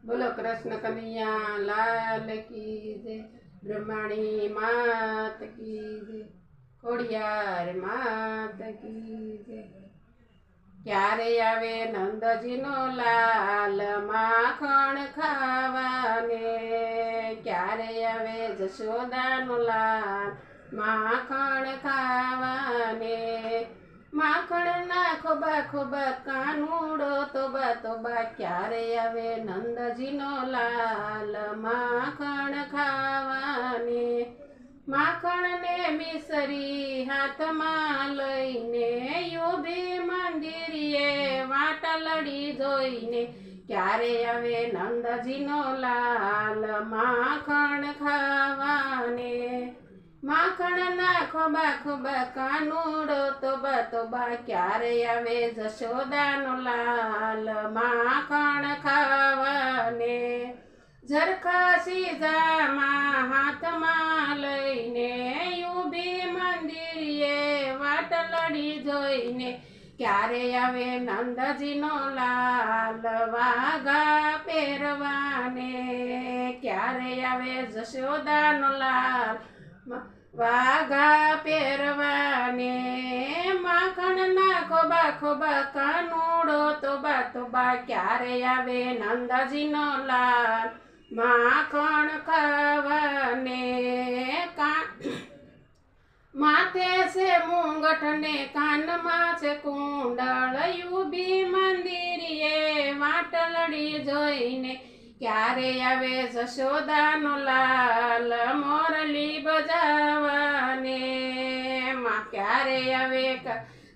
बोलो कृष्ण कन्हैया लाल की जय। ब्रह्मणी मात की जय। खोड़ियार मात की जय। क्यारे आवे नंदजीनो लाल माखण खावाने। क्यारे आवे जशोदानो लाल माखण खावाने। माखण ना खोबा खोबा कानूड़ो तोबा तोबा। क्यारे आवे नंदजीनो लाल माखण खावाने। माखण ने मिसरी हाथ में लईने यूबी मंदिरिये वाटलड़ी जोईने। क्यारे आवे नंदजीनो लाल माखण खावाने। माखण ना खोबा खोबा कानूड़ो तोबा तोबा। क्यारे आवे जशोदानो लाल माखण खावाने। झरखा सीजामा हाथ में लईने यूबी मंदिरिये वाटलड़ी जोईने। क्यारे आवे नंदजीनो लाल वागा पेरवाने। क्यारे आवे जशोदानो लाल वागा पेरवाने। माखण ना खोबा खोबा कानूड़ो तोबा तोबा। क्यारे आवे नंदजीनो लाल माखण खावाने। माथे से मुंगठ ने कान में से कुंडल यूबी मंदिरिये वाटलड़ी जोईने। क्यारे आवे जशोदानो लाल मोरली बजावाने। क्यारे आवे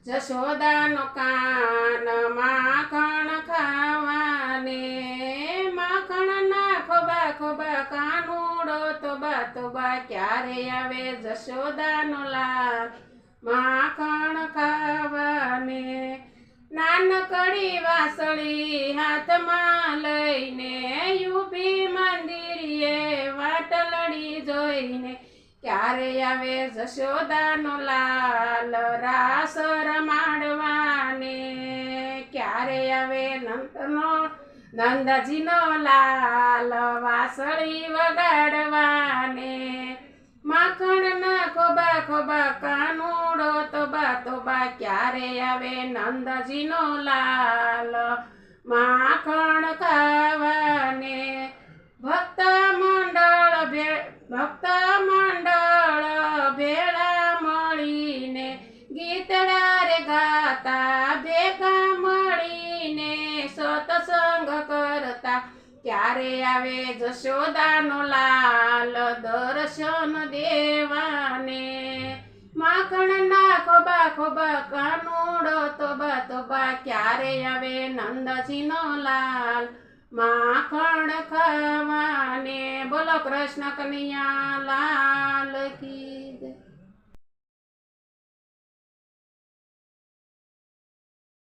जशोदानो कान माखण खावाने। माखण ना खोबा खोबा कानूड़ो तोबा तोबा। क्यारे आवे जशोदानो लाल माखण खावाने। नानकड़ी वासળી हाथ में लईने यूबी मंदिरिये वाटलड़ी जोईने। क्यारे आवे जशोदानो लाल रास रमाडवाने। क्यारे आवे नंदजीनो लाल वासળી वगाड़वाने। माखण ना खोबा खोबा कानूड़ो तोबा तोबा। क्यारे आवे नंदजीनो लाल माखण खावाने। भक्त मंडळ भेळा मळीने गीतड़ा रे गाता भेगा मळीने सत्संग करता। क्यारे आवे जशोदानो लाल दर्शन देवाने। माखण ना खोबा खोबा कानूड़ो तोबा तोबा। क्यारे आवे नंदजीनो लाल माखण खावाने। बोलो कृष्ण कन्हैया लाल की जय।